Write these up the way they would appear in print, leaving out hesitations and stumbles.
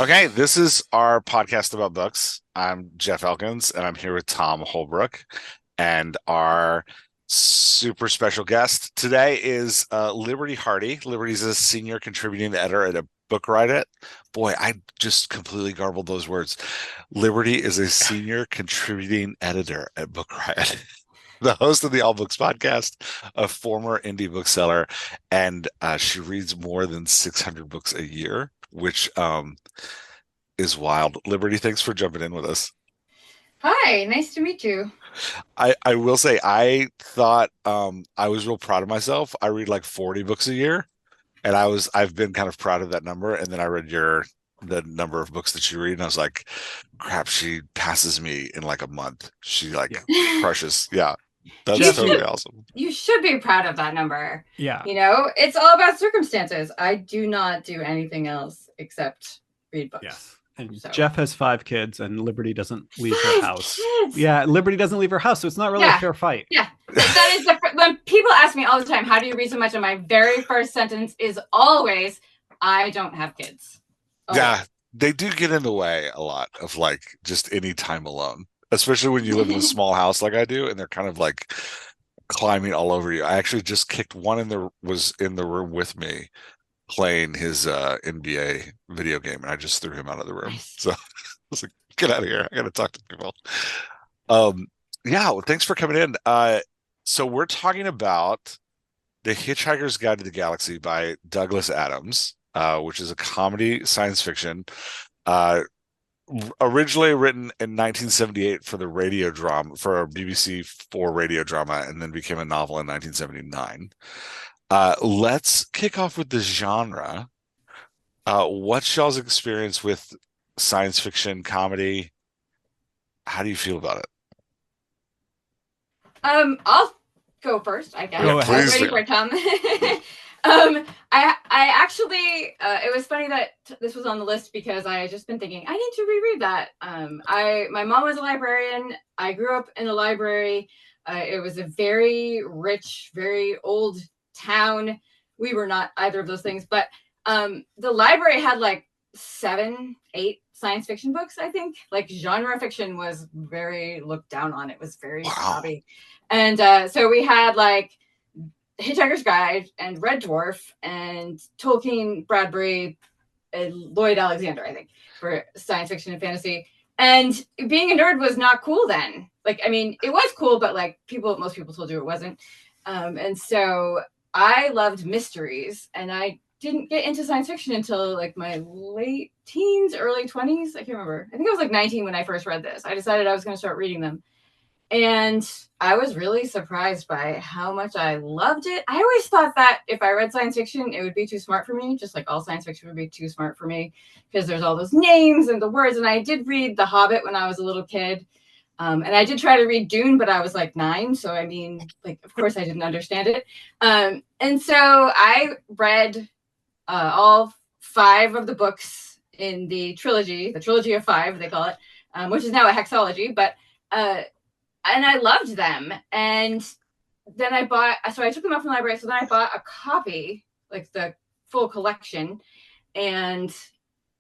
Okay, this is our podcast about books. I'm Jeff Elkins, and I'm here with Tom Holbrook. And our super special guest today is Liberty Hardy. Liberty's a senior contributing editor at a Book Riot. Boy, I just completely garbled those words. Liberty is a senior contributing editor at Book Riot. The host of the All Books podcast, a former indie bookseller, and she reads more than 600 books a year, which is wild. Liberty, thanks for jumping in with us. Hi, nice to meet you. I will say I thought I was real proud of myself. I read like 40 books a year, and I've been kind of proud of that number. And then I read the number of books that you read, and I was like, crap, she passes me in like a month. She crushes. Yeah. That's totally awesome. You should be proud of that number. Yeah. It's all about circumstances. I do not do anything else except read books. Yes. And Jeff has 5 kids, and Liberty doesn't leave her house. Kids. Yeah, Liberty doesn't leave her house, so it's not really a fair fight. Yeah, that is when people ask me all the time, "How do you read so much?" And my very first sentence is always, "I don't have kids." Always. Yeah, they do get in the way a lot of like just any time alone, especially when you live in a small house like I do, and they're kind of like climbing all over you. I actually just kicked one was in the room with me, playing his NBA video game, and I just threw him out of the room. So I was like, get out of here. I got to talk to people. Well, thanks for coming in. So we're talking about The Hitchhiker's Guide to the Galaxy by Douglas Adams, which is a comedy science fiction, originally written in 1978 for the radio drama, for a BBC 4 radio drama, and then became a novel in 1979. Let's kick off with the genre. What's y'all's experience with science fiction comedy? How do you feel about it? I'll go first, I guess. Yeah, please. Ready for it, Tom? I actually, it was funny that this was on the list because I had just been thinking I need to reread that. My mom was a librarian. I grew up in a library. It was a very rich, very old town. We were not either of those things, but the library had like 7, 8 science fiction books. I think like genre fiction was very looked down on. It was very snobby. And so we had like Hitchhiker's Guide and Red Dwarf and Tolkien, Bradbury, and Lloyd Alexander, I think, for science fiction and fantasy. And being a nerd was not cool then. Like, I mean, it was cool, but like most people told you it wasn't. And so I loved mysteries, and I didn't get into science fiction until like my late teens, early 20s. I can't remember. I think I was like 19 when I first read this. I decided I was going to start reading them. And I was really surprised by how much I loved it. I always thought that if I read science fiction, it would be too smart for me, just like all science fiction would be too smart for me because there's all those names and the words. And I did read The Hobbit when I was a little kid. And I did try to read Dune, but I was like 9. So, I mean, like, of course I didn't understand it. And so I read all 5 of the books in the trilogy of 5, they call it, which is now a hexology. But and I loved them. And then I took them out from the library. So then I bought a copy, like the full collection. And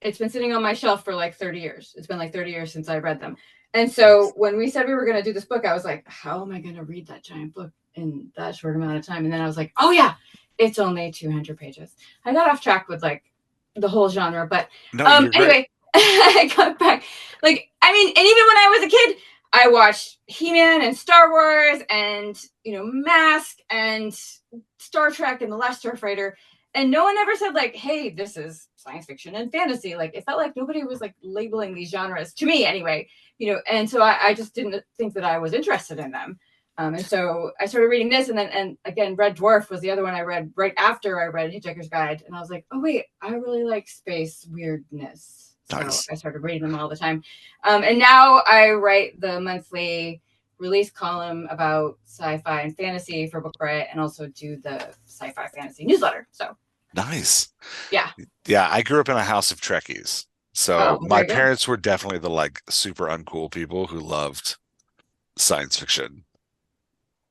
it's been sitting on my shelf for like 30 years. It's been like 30 years since I read them. And so when we said we were going to do this book, I was like, how am I going to read that giant book in that short amount of time? And then I was like, oh yeah, it's only 200 pages. I got off track with like the whole genre, but anyway, I got back. Like, I mean, and even when I was a kid, I watched He-Man and Star Wars and, Mask and Star Trek and The Last Starfighter. And no one ever said like, hey, this is science fiction and fantasy. Like, it felt like nobody was like labeling these genres, to me anyway, and so I just didn't think that I was interested in them. And so I started reading this, and again, Red Dwarf was the other one I read right after I read Hitchhiker's Guide. And I was like, oh wait, I really like space weirdness. Nice. So I started reading them all the time. And now I write the monthly release column about sci-fi and fantasy for Book Riot, and also do the sci-fi fantasy newsletter. So nice. Yeah. Yeah. I grew up in a house of Trekkies. So my parents were definitely the like super uncool people who loved science fiction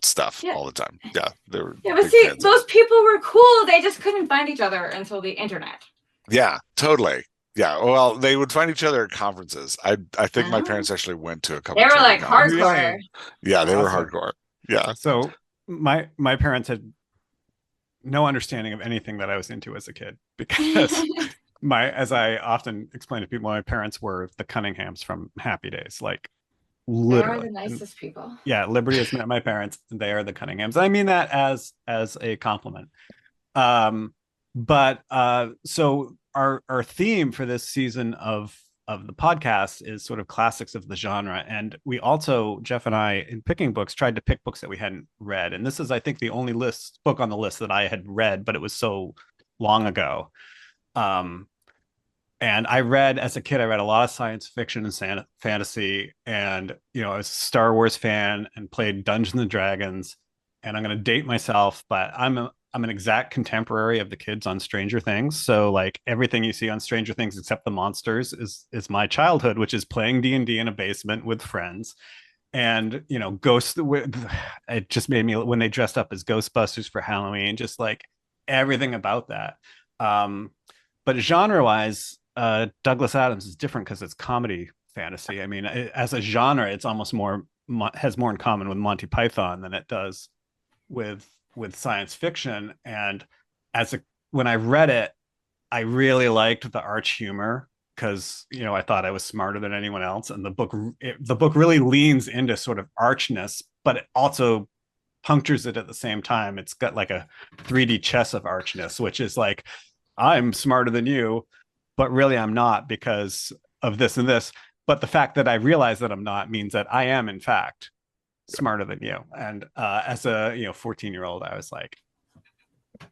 stuff all the time. Yeah. But see, those people were cool. They just couldn't find each other until the internet. Yeah, totally. Yeah, well, they would find each other at conferences. I think my Oh. parents actually went to a couple They were trivia like conferences. hardcore. Really? Yeah, they were Awesome. hardcore. Yeah. So my parents had no understanding of anything that I was into as a kid because as I often explain to people, my parents were the Cunninghams from Happy Days, like They are literally. the And nicest people. yeah, Liberty has met my parents. They are the Cunninghams. I mean that as a compliment. Um, but so our theme for this season of the podcast is sort of classics of the genre, and we also, Jeff and I, in picking books, tried to pick books that we hadn't read, and this is, I think, the only book on the list that I had read, but it was so long ago. Um, and I read as a kid, I read a lot of science fiction and fantasy, and I was a Star Wars fan and played Dungeons and Dragons. And I'm going to date myself, but I'm an exact contemporary of the kids on Stranger Things. So like everything you see on Stranger Things except the monsters is my childhood, which is playing D&D in a basement with friends. And ghosts, it just made me, when they dressed up as Ghostbusters for Halloween, just like everything about that. But genre wise, Douglas Adams is different because it's comedy fantasy. I mean, as a genre, it's almost has more in common with Monty Python than it does with science fiction. And when I read it, I really liked the arch humor because I thought I was smarter than anyone else, and the book really leans into sort of archness, but it also punctures it at the same time. It's got like a 3D chess of archness, which is like, I'm smarter than you, but really I'm not because of this and this. But the fact that I realize that I'm not means that I am, in fact, smarter than you. And as a 14-year-old, I was like,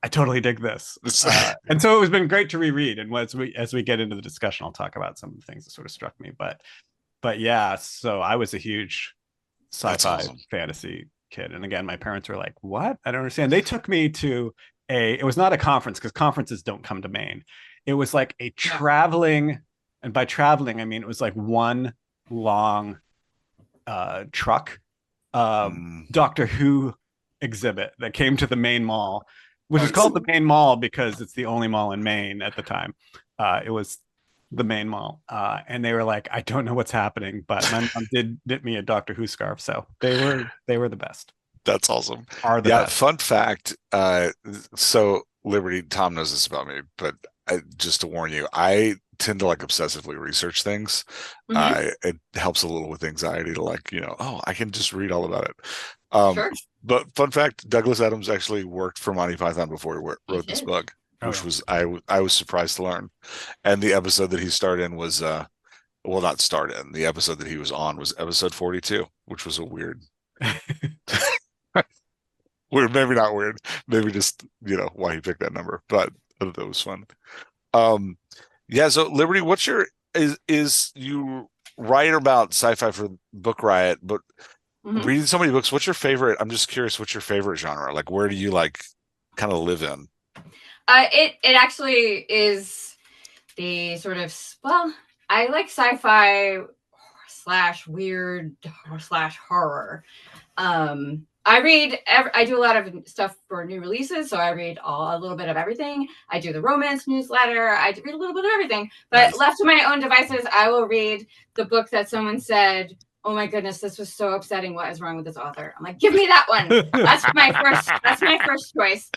I totally dig this. And so it has been great to reread. And as we get into the discussion, I'll talk about some of the things that sort of struck me. But yeah, so I was a huge sci-fi awesome. fantasy kid. And again, my parents were like, what? I don't understand. They took me to it was not a conference because conferences don't come to Maine. It was like a traveling, and by traveling, I mean, it was like one long truck Doctor Who exhibit that came to the Maine Mall, which is called the Maine Mall because it's the only mall in Maine at the time. It was the Maine Mall, and they were like, "I don't know what's happening," but my mom did knit me a Doctor Who scarf, so they were the best. That's awesome. Are the best. Fun fact. So Liberty, Tom knows this about me, but just to warn you, I tend to like obsessively research things. It helps a little with anxiety to like, oh, I can just read all about it. Sure. But fun fact, Douglas Adams actually worked for Monty Python before he wrote this book, which was I was surprised to learn. And the episode that he starred in was well, not starred in. The episode that he was on was episode 42, which was a weird weird, maybe not weird, maybe just why he picked that number, but that was fun. Yeah, so Liberty, what's your is you write about sci-fi for Book Riot, but reading so many books, what's your favorite? I'm just curious, what's your favorite genre? Like, where do you like kind of live in? It actually is the sort of, well, I like sci-fi / weird / horror. I do a lot of stuff for new releases, so I read a little bit of everything. I do the romance newsletter. I read a little bit of everything. But left to my own devices, I will read the book that someone said, "Oh my goodness, this was so upsetting. What is wrong with this author?" I'm like, "Give me that one." That's my first choice.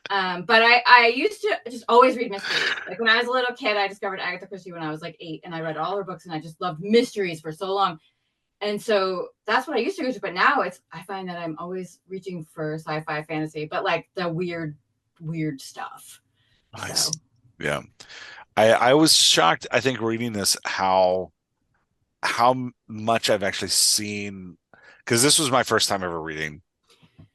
But I used to just always read mysteries. Like when I was a little kid, I discovered Agatha Christie when I was like 8, and I read all her books, and I just loved mysteries for so long. And so that's what I used to go to. But now I find that I'm always reaching for sci-fi fantasy, but like the weird stuff. Nice. So. Yeah. I was shocked, I think, reading this, how much I've actually seen, because this was my first time ever reading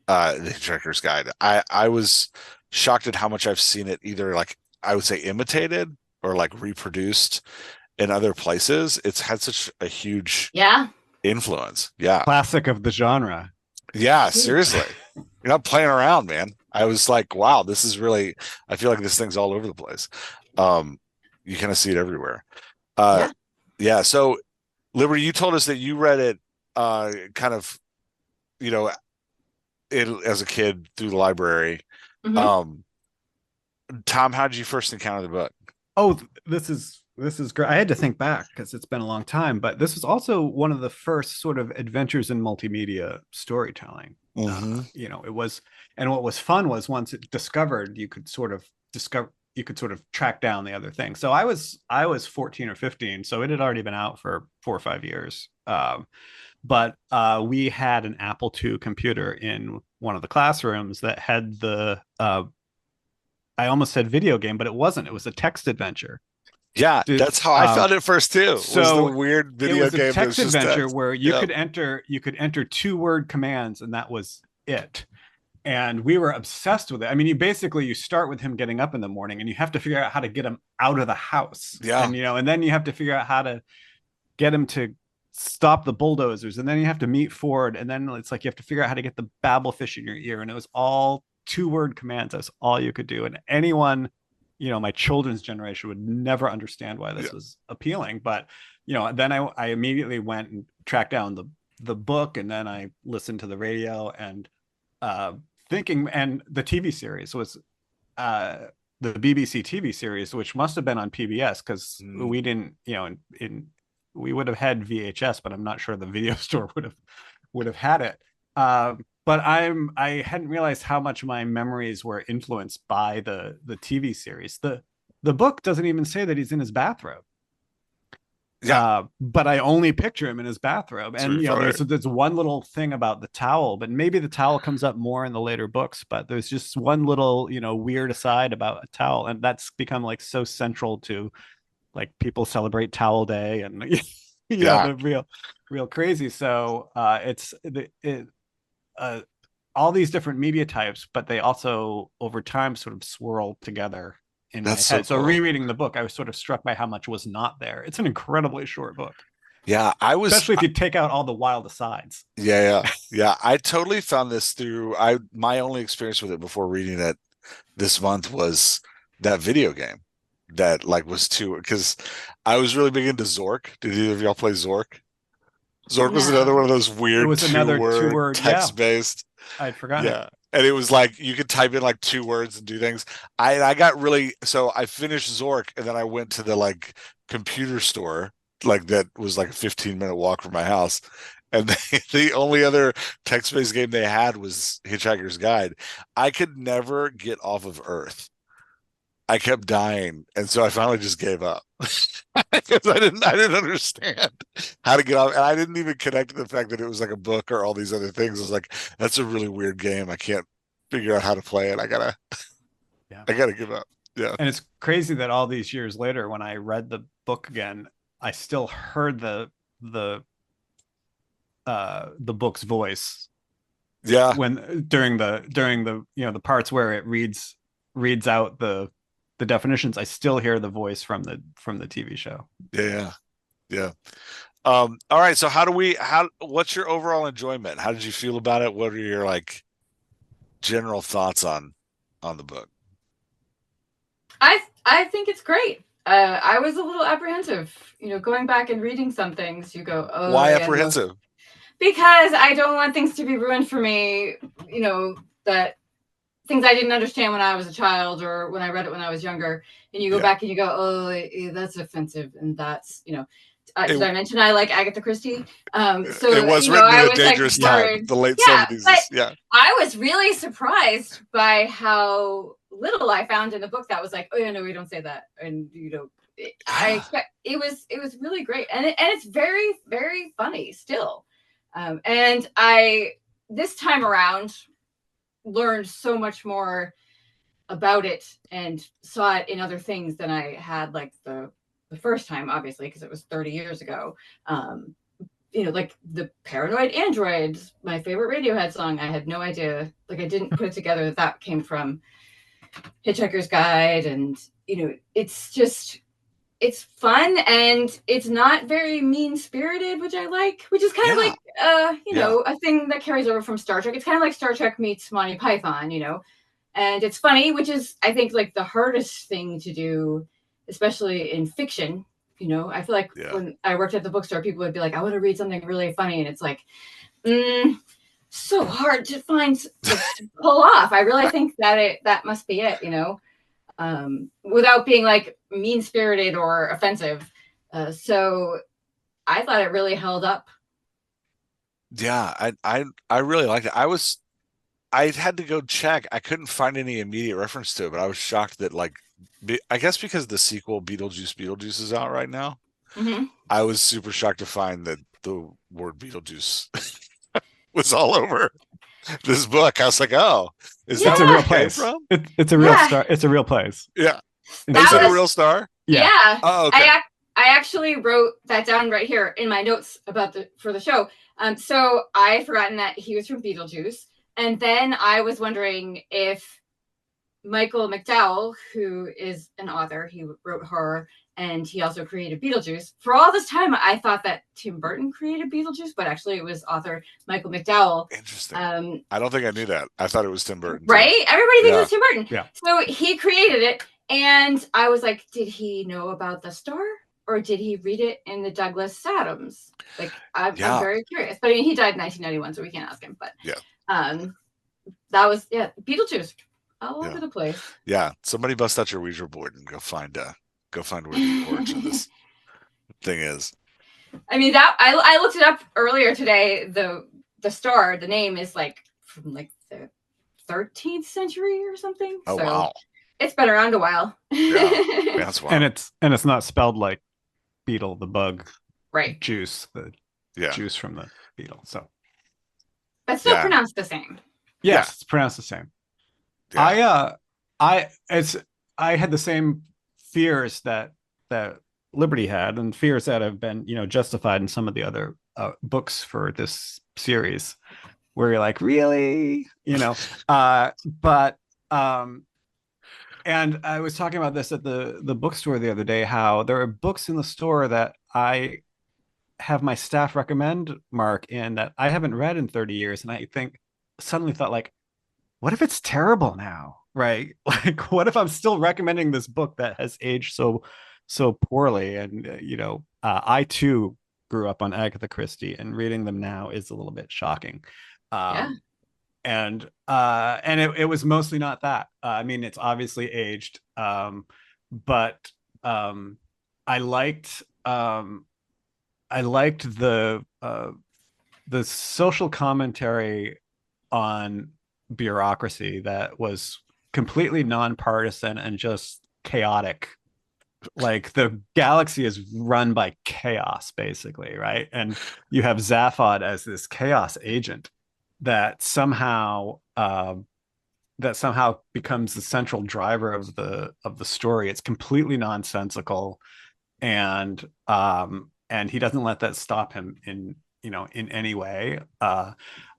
the Hitchhiker's Guide. I was shocked at how much I've seen it either, like, I would say imitated or like reproduced in other places. It's had such a huge influence. Yeah. Classic of the genre. Yeah, seriously. You're not playing around, man. I was like, wow, this is really, I feel like this thing's all over the place. You kind of see it everywhere. Yeah. So Liberty, you told us that you read it kind of, as a kid through the library. Tom, how did you first encounter the book? Oh, this is This is great. I had to think back because it's been a long time, but this was also one of the first sort of adventures in multimedia storytelling. Mm-hmm. It was, and what was fun was once it discovered, you could sort of track down the other thing. So I was 14 or 15, so it had already been out for 4 or 5 years. But we had an Apple II computer in one of the classrooms that had I almost said video game, but it wasn't. It was a text adventure. Yeah, Dude, that's how I found it first too. Was the so weird it video was a game that was text just adventure text. where Yeah. you could enter 2-word commands, and that was it. And we were obsessed with it. I mean, you start with him getting up in the morning, and you have to figure out how to get him out of the house. Yeah. And then you have to figure out how to get him to stop the bulldozers, and then you have to meet Ford, and then it's like you have to figure out how to get the babblefish in your ear, and it was all 2-word commands. That's all you could do. And anyone, my children's generation would never understand why this was appealing. But then I immediately went and tracked down the book, and then I listened to the radio, and thinking, and the TV series was the BBC TV series, which must have been on PBS, because we didn't, we would have had VHS, but I'm not sure the video store would have had it. But I hadn't realized how much my memories were influenced by the TV series. The book doesn't even say that he's in his bathrobe. Yeah. But I only picture him in his bathrobe. And there's one little thing about the towel, but maybe the towel comes up more in the later books, but there's just one little, weird aside about a towel, and that's become like so central to, like, people celebrate Towel Day, and the real crazy. So it's all these different media types, but they also over time sort of swirl together in my head. So rereading the book, I was sort of struck by how much was not there. It's an incredibly short book. Yeah, especially if you take out all the wild asides. Yeah. I totally found this through my only experience with it before reading it this month was that video game that was because I was really big into Zork. Did either of y'all play Zork? Zork was another one of those weird it was another two-word text-based. I'd forgotten. Yeah. And it was like you could type in 2 words and do things. I got really, so I finished Zork, and then I went to the computer store that was a 15-minute walk from my house, and the only other text-based game they had was Hitchhiker's Guide. I could never get off of Earth. I kept dying, and so I finally just gave up because I didn't understand how to get off, and I didn't even connect to the fact that it was a book or all these other things. I was like, that's a really weird game. I can't figure out how to play it. I gotta give up. Yeah. And it's crazy that all these years later, when I read the book again, I still heard the book's voice. Yeah. When during the the parts where it reads out the definitions, I still hear the voice from the TV show. Yeah. All right. So what's your overall enjoyment? How did you feel about it? What are your general thoughts on the book? I think it's great. I was a little apprehensive, going back and reading some things. You go, oh, why apprehensive? Because I don't want things to be ruined for me. That things I didn't understand when I was a child or when I read it when I was younger. And you go back and you go, oh, that's offensive, and that's did I mention I like Agatha Christie? So it was written in a dangerous time, the late 70s. Yeah, I was really surprised by how little I found in the book that was like, oh yeah, no, we don't say that, and I expect it was really great, and it's very, very funny still, and I this time around learned so much more about it and saw it in other things than I had the first time, obviously, because it was 30 years ago. The Paranoid Android, my favorite Radiohead song, I had no idea. I didn't put it together that came from Hitchhiker's Guide. And, it's fun, and it's not very mean-spirited, which I like, which is kind of a thing that carries over from Star Trek. It's kind of like Star Trek meets Monty Python, and it's funny, which is, I think, the hardest thing to do, especially in fiction. I feel like when I worked at the bookstore, people would be like, I want to read something really funny. And it's so hard to find, to pull off. I really think that must be it, without being like mean spirited or offensive. So I thought it really held up. Yeah, I really liked it. I had to go check. I couldn't find any immediate reference to it, but I was shocked that like I guess because the sequel Beetlejuice is out right now. Mm-hmm. I was super shocked to find that the word Beetlejuice was all over this book. I was like, oh, is Yeah. that It's a where real it came place. from? It's a real Yeah. star. It's a real place. Yeah. And Is That it a was- real star? Yeah. Oh, okay. I actually wrote that down right here in my notes for the show. So I forgotten that he was from Beetlejuice, and then I was wondering if Michael McDowell, who is an author, he wrote horror and he also created Beetlejuice. For all this time, I thought that Tim Burton created Beetlejuice, but actually it was author Michael McDowell. Interesting. I don't think I knew that. I thought it was Tim Burton. Right? Too. Everybody thinks Yeah. it's Tim Burton. Yeah. So he created it, and I was like, did he know about the star? Or did he read it in the Douglas Adams? Like, I'm very curious. But I mean, he died in 1991, so we can't ask him. But that was Beetlejuice all over the place. Yeah, somebody bust out your Ouija board and go find where the origin of this thing is. I mean, that I looked it up earlier today. The star, the name is like from like the 13th century or something. Oh so wow, it's been around a while. Yeah, that's wild. And it's not spelled like beetle, the bug, right? Juice, the juice from the beetle. So, but still pronounced the same. Yes, it's pronounced the same. Yeah. I had the same fears that Liberty had, and fears that have been justified in some of the other books for this series, where you're like, really, but and I was talking about this at the bookstore the other day, how there are books in the store that I have my staff recommend mark in that I haven't read in 30 years, and I suddenly thought, like, what if it's terrible now, right? Like, what if I'm still recommending this book that has aged so poorly? And I too grew up on Agatha Christie, and reading them now is a little bit shocking. And it was mostly not that. I mean, it's obviously aged, but I liked the social commentary on bureaucracy that was completely nonpartisan and just chaotic. Like, the galaxy is run by chaos, basically, right? And you have Zaphod as this chaos agent that somehow becomes the central driver of the story. It's completely nonsensical, and he doesn't let that stop him in any way.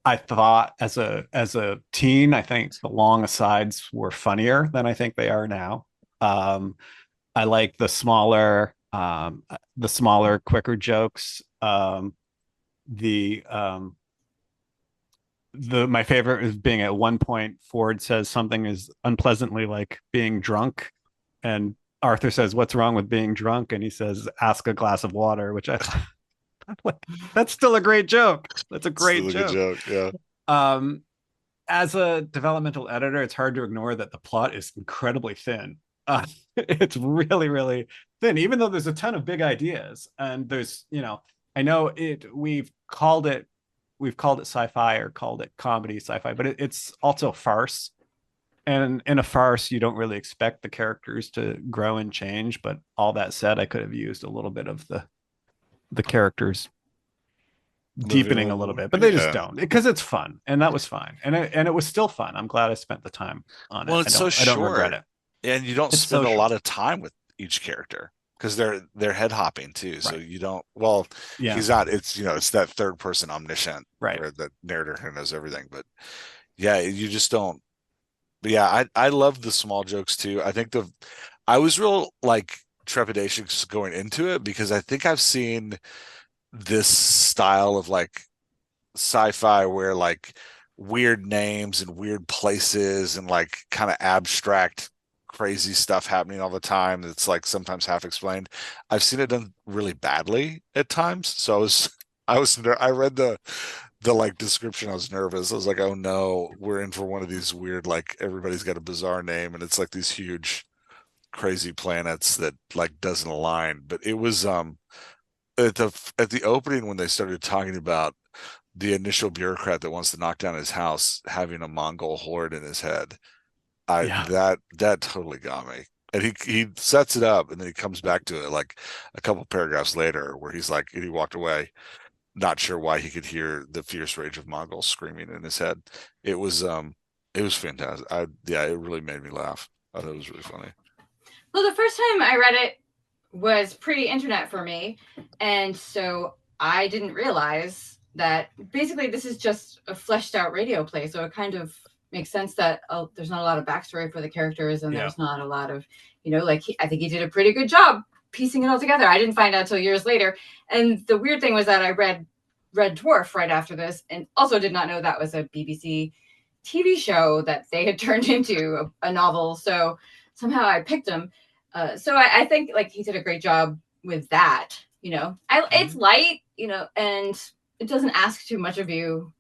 I thought as a teen, I think the long asides were funnier than I think they are now. I like the smaller, quicker jokes. My favorite is being, at one point, Ford says something is unpleasantly like being drunk, and Arthur says, "What's wrong with being drunk?" And he says, "Ask a glass of water," which I thought, that's still a great joke. That's a great joke. Yeah. As a developmental editor, it's hard to ignore that the plot is incredibly thin. It's really, really thin, even though there's a ton of big ideas. And there's, I know we've called it sci-fi, or called it comedy sci-fi, but it's also farce. And in a farce, you don't really expect the characters to grow and change. But all that said, I could have used a little bit of the characters deepening a little bit, but they just don't, because it's fun, and that was fine, and it was still fun. I'm glad I spent the time on it. Well, it's so short. I don't regret it, and you don't spend a lot of time with each character because they're head hopping too. Right. So you don't. Well, he's not. It's it's that third person omniscient, right? Or the narrator who knows everything. But yeah, you just don't. But yeah, I love the small jokes too. I think I was real like trepidatious going into it, because I think I've seen this style of like sci-fi where like weird names and weird places and like kind of abstract crazy stuff happening all the time that's like sometimes half explained. I've seen it done really badly at times. So I read the like description. I was nervous. I was like, oh no, we're in for one of these weird, like, everybody's got a bizarre name and it's like these huge crazy planets that like doesn't align. But it was at the opening when they started talking about the initial bureaucrat that wants to knock down his house having a Mongol horde in his head. I Yeah. that totally got me. And he sets it up and then he comes back to it like a couple paragraphs later where he's like he walked away not sure why he could hear the fierce rage of Mongols screaming in his head. It was fantastic. Yeah, it really made me laugh. I thought it was really funny. Well, the first time I read it was pre-internet for me, and so I didn't realize that basically this is just a fleshed out radio play. So it kind of makes sense that there's not a lot of backstory for the characters, and there's not a lot of, like I think he did a pretty good job piecing it all together. I didn't find out till years later. And the weird thing was that I read Red Dwarf right after this, and also did not know that was a BBC TV show that they had turned into a novel. So somehow I picked him. So I think like he did a great job with that. It's light, and it doesn't ask too much of you.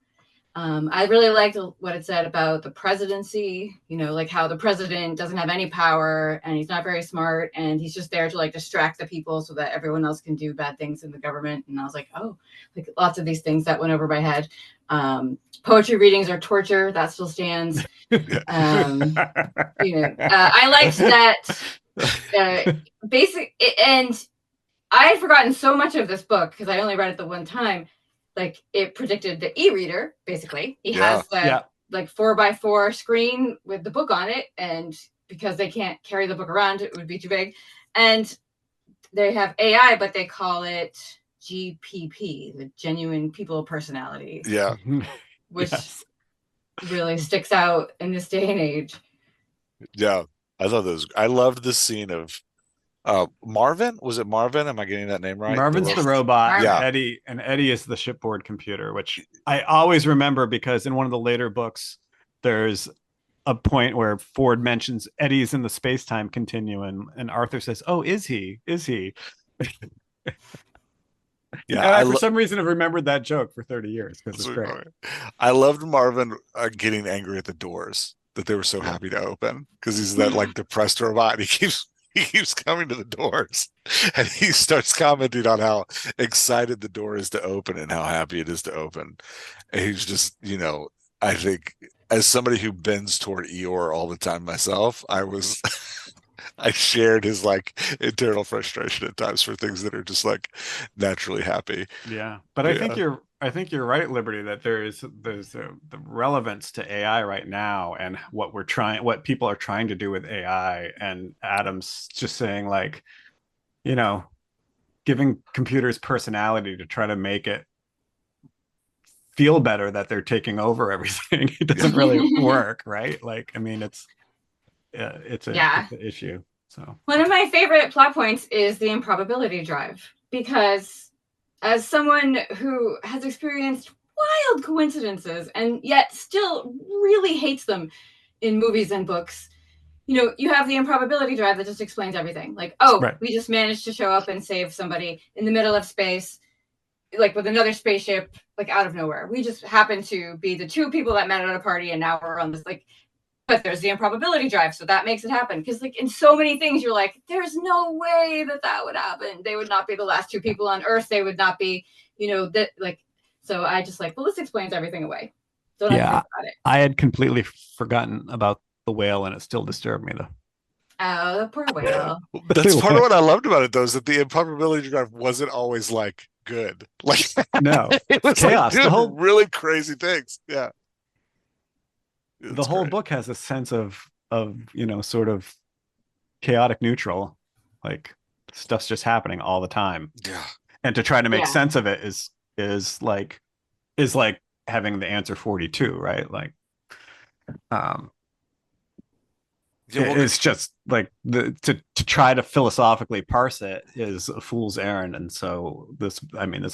I really liked what it said about the presidency, like how the president doesn't have any power and he's not very smart and he's just there to like distract the people so that everyone else can do bad things in the government. And I was like, oh, like lots of these things that went over my head. Poetry readings are torture. That still stands. I liked that and I had forgotten so much of this book because I only read it the one time. Like it predicted the e-reader, basically. He has the like 4x4 screen with the book on it, and because they can't carry the book around, it would be too big. And they have AI, but they call it GPP, the genuine people personality. Yeah. Which really sticks out in this day and age. Yeah. I loved the scene of Marvin. Was it Marvin? Am I getting that name right? Marvin's the robot. Yeah. And Eddie is the shipboard computer, which I always remember because in one of the later books, there's a point where Ford mentions Eddie's in the space-time continuum, and Arthur says, "Oh, is he? Is he?" Yeah, and I for some reason have remembered that joke for 30 years because it's great. I loved Marvin getting angry at the doors that they were so happy to open because he's that like depressed robot. And he keeps coming to the doors and he starts commenting on how excited the door is to open and how happy it is to open. And he's just, I think as somebody who bends toward Eeyore all the time myself, I shared his like internal frustration at times for things that are just like naturally happy. Yeah. But I think you're right, Liberty, that there's the relevance to AI right now and what people are trying to do with AI. And Adam's just saying like, giving computers personality to try to make it feel better that they're taking over everything. It doesn't really work, right? Like, I mean, it's an issue. So one of my favorite plot points is the improbability drive, because as someone who has experienced wild coincidences and yet still really hates them in movies and books, you have the improbability drive that just explains everything. Like, we just managed to show up and save somebody in the middle of space, like with another spaceship, like out of nowhere. We just happen to be the two people that met at a party and now we're on this like. But there's the improbability drive, so that makes it happen. Because like in so many things, you're like, there's no way that would happen. They would not be the last two people on Earth. They would not be, that like. So I just like, well, this explains everything away. Don't have to think about it. I had completely forgotten about the whale, and it still disturbed me though. Oh, the poor whale. That's part of what I loved about it, though, is that the improbability drive wasn't always like good. Like no, it was chaos. Like, the whole really crazy things. Yeah. The whole book has a sense of sort of chaotic neutral, like stuff's just happening all the time. Yeah. And to try to make sense of it is like having the answer 42, right? Like it's just like to try to philosophically parse it is a fool's errand. And so this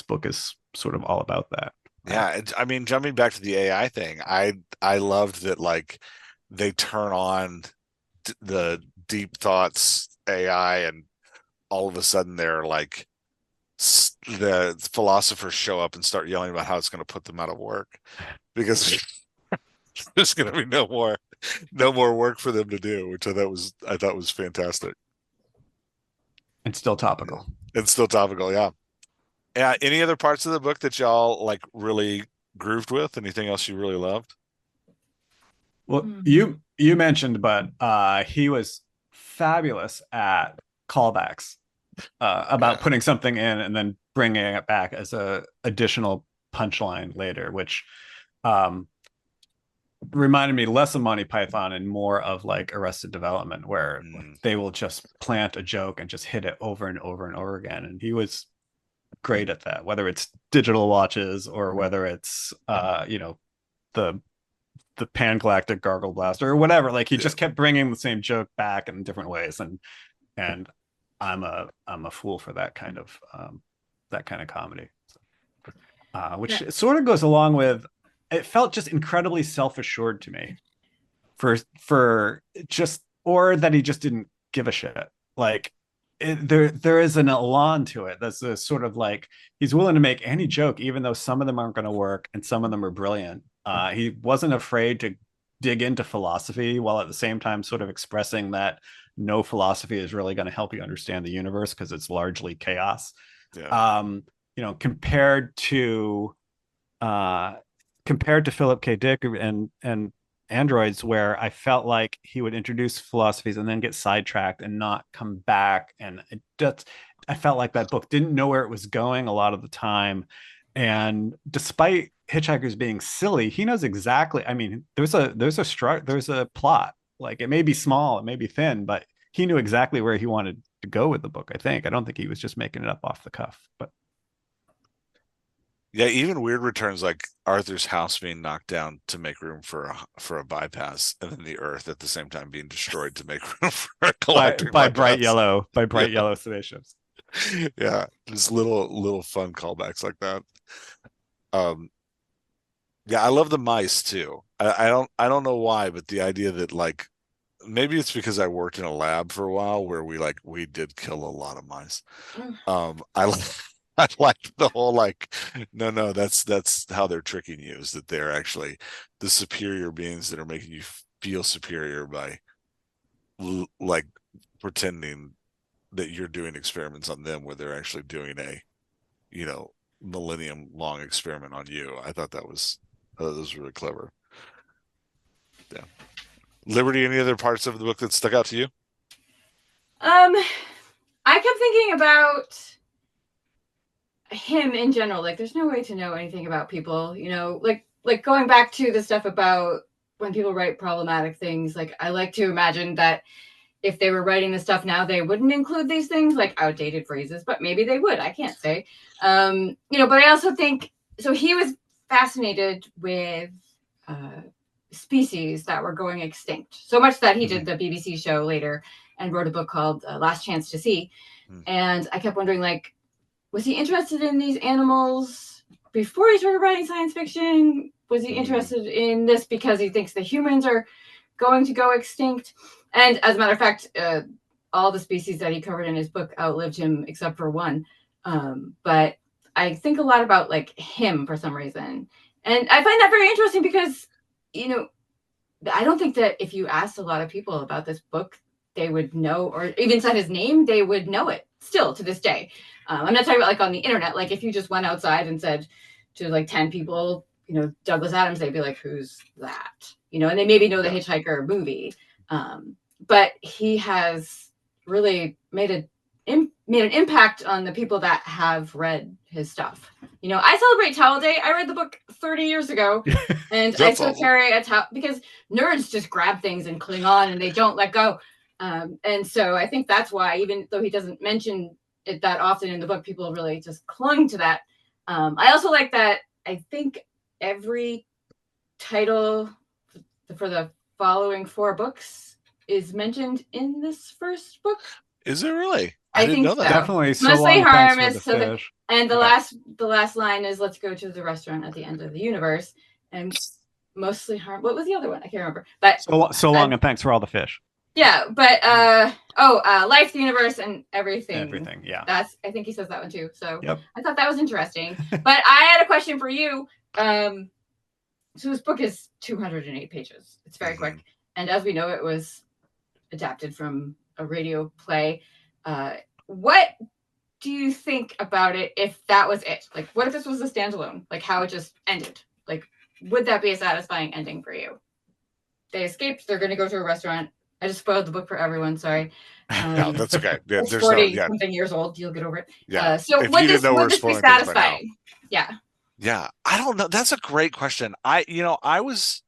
book is sort of all about that. Yeah, I mean, jumping back to the AI thing, I loved that like they turn on the deep thoughts AI, and all of a sudden they're like the philosophers show up and start yelling about how it's going to put them out of work because there's going to be no more work for them to do, which I thought was fantastic. It's still topical. It's still topical, yeah. Yeah. Any other parts of the book that y'all like really grooved with? Anything else you really loved? Well, you mentioned, but he was fabulous at callbacks, about Yeah. putting something in and then bringing it back as a additional punchline later, which um, reminded me less of Monty Python and more of like Arrested Development, where Mm. they will just plant a joke and just hit it over and over and over again. And he was great at that, whether it's digital watches or whether it's the Pan Galactic Gargle Blaster or whatever. Like he Yeah. just kept bringing the same joke back in different ways, and I'm a fool for that kind of comedy, which Yeah. sort of goes along with. It felt just incredibly self assured to me, for just, or that he just didn't give a shit. Like there is an elan to it. That's a sort of like he's willing to make any joke, even though some of them aren't going to work and some of them are brilliant. He wasn't afraid to dig into philosophy while at the same time sort of expressing that no philosophy is really going to help you understand the universe because it's largely chaos. Yeah. Compared to uh, Philip K. Dick and androids, where I felt like he would introduce philosophies and then get sidetracked and not come back, and I felt like that book didn't know where it was going a lot of the time. And despite Hitchhikers being silly, he knows exactly. I mean, there's a plot. Like it may be small, it may be thin, but he knew exactly where he wanted to go with the book. I don't think he was just making it up off the cuff. But Yeah, even weird returns like Arthur's house being knocked down to make room for a bypass, and then the Earth at the same time being destroyed to make room for a galactic bypass. by Yeah, bright yellow spaceships. yeah, just little fun callbacks like that. Um, yeah, I love the mice too. I don't know why, but the idea that like maybe it's because I worked in a lab for a while where we did kill a lot of mice. I I like the whole like no, that's how they're tricking you, is that they're actually the superior beings that are making you feel superior by like pretending that you're doing experiments on them where they're actually doing a you know millennium long experiment on you. I thought that was really clever. Yeah. Liberty, any other parts of the book that stuck out to you? I kept thinking about him in general. Like, there's no way to know anything about people, like going back to the stuff about when people write problematic things. Like, I like to imagine that if they were writing the stuff now, they wouldn't include these things, like outdated phrases, but maybe they would. I can't say. But I also think so. He was fascinated with species that were going extinct, so much that he did the BBC show later and wrote a book called Last Chance to See. And I kept wondering, like, was he interested in these animals before he started writing science fiction? Was he interested in this because he thinks the humans are going to go extinct? And as a matter of fact, all the species that he covered in his book outlived him except for one. But I think a lot about like him for some reason. And I find that very interesting because, I don't think that if you asked a lot of people about this book, they would know, or even said his name, they would know it still to this day. I'm not talking about like on the internet. Like if you just went outside and said to like 10 people, Douglas Adams, they'd be like, who's that? And they maybe know the Hitchhiker movie. But he has really made an impact on the people that have read his stuff. I celebrate Towel Day. I read the book 30 years ago, and I still carry a towel because nerds just grab things and cling on, and they don't let go. And so I think that's why, even though he doesn't mention it that often in the book, people really just clung to that. I also like that. I think every title for the following 4 books is mentioned in this first book. Is it really? I didn't think know that. so. Definitely. So Mostly long, harm thanks is for the so fish. and the last line is, let's go to the restaurant at the end of the universe. And mostly harm. What was the other one? I can't remember. But so long and thanks for all the fish. Yeah, but life, the universe, and everything. Everything, yeah. I think he says that one too. So yep. I thought that was interesting. But I had a question for you. So this book is 208 pages. It's very quick. And as we know, it was adapted from a radio play. what do you think about it if that was it? Like, what if this was a standalone? Like, how it just ended? Like, would that be a satisfying ending for you? They escaped. They're going to go to a restaurant. I just spoiled the book for everyone. Sorry. No, that's okay. Yeah, It's there's no, 40 yeah, something years old. You'll get over it. yeah. So If you didn't know we would were this be spoiling things by now, satisfying? Yeah. yeah, I don't know. That's a great question. I was